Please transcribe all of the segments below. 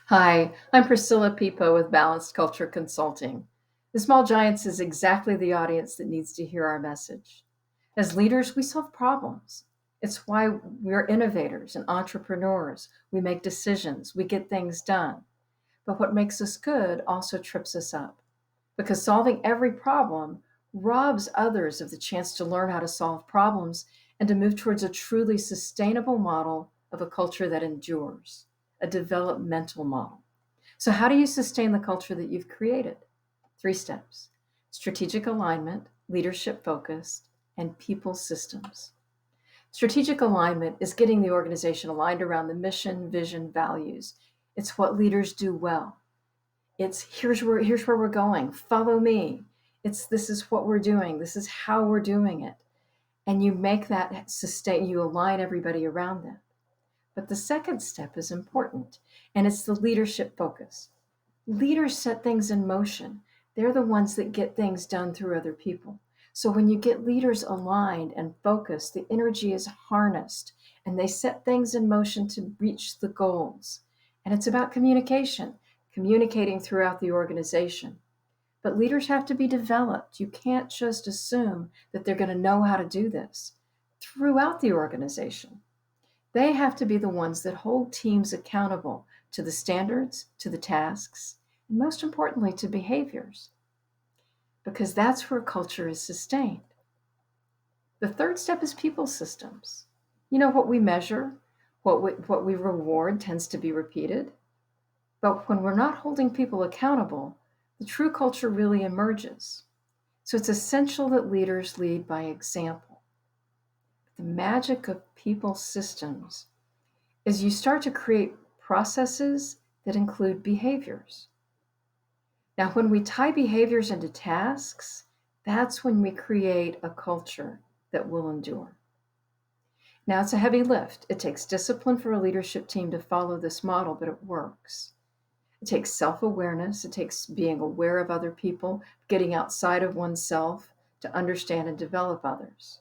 Hi, I'm Priscilla Pipo with Balanced Culture Consulting. The Small Giants is exactly the audience that needs to hear our message. As leaders, we solve problems. It's why we're innovators and entrepreneurs. We make decisions, we get things done. But what makes us good also trips us up because solving every problem robs others of the chance to learn how to solve problems and to move towards a truly sustainable model of a culture that endures, a developmental model. So, how do you sustain the culture that you've created? Three steps: strategic alignment, leadership focused, and people systems. Strategic alignment is getting the organization aligned around the mission, vision, values. It's what leaders do well. It's here's where we're going. Follow me. It's this is what we're doing. This is how we're doing it. And you make that sustain, you align everybody around that. But the second step is important, and it's the leadership focus. Leaders set things in motion. They're the ones that get things done through other people. So when you get leaders aligned and focused, the energy is harnessed and they set things in motion to reach the goals. And it's about communication, communicating throughout the organization. But leaders have to be developed. You can't just assume that they're going to know how to do this throughout the organization. They have to be the ones that hold teams accountable to the standards, to the tasks, and most importantly, to behaviors, because that's where culture is sustained. The third step is people systems. You know, what we measure, what we reward tends to be repeated. But when we're not holding people accountable, the true culture really emerges. So it's essential that leaders lead by example. The magic of people systems is you start to create processes that include behaviors. Now, when we tie behaviors into tasks, that's when we create a culture that will endure. Now, it's a heavy lift. It takes discipline for a leadership team to follow this model, but it works. It takes self awareness, it takes being aware of other people, getting outside of oneself to understand and develop others.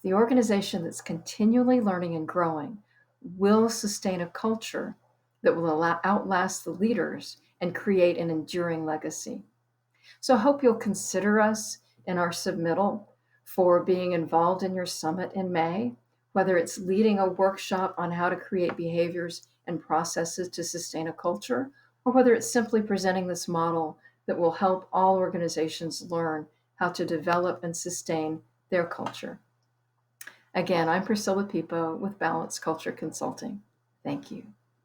The organization that's continually learning and growing will sustain a culture that will outlast the leaders and create an enduring legacy. So I hope you'll consider us in our submittal for being involved in your summit in May, whether it's leading a workshop on how to create behaviors and processes to sustain a culture, or whether it's simply presenting this model that will help all organizations learn how to develop and sustain their culture. Again, I'm Priscilla Pipo with Balanced Culture Consulting. Thank you.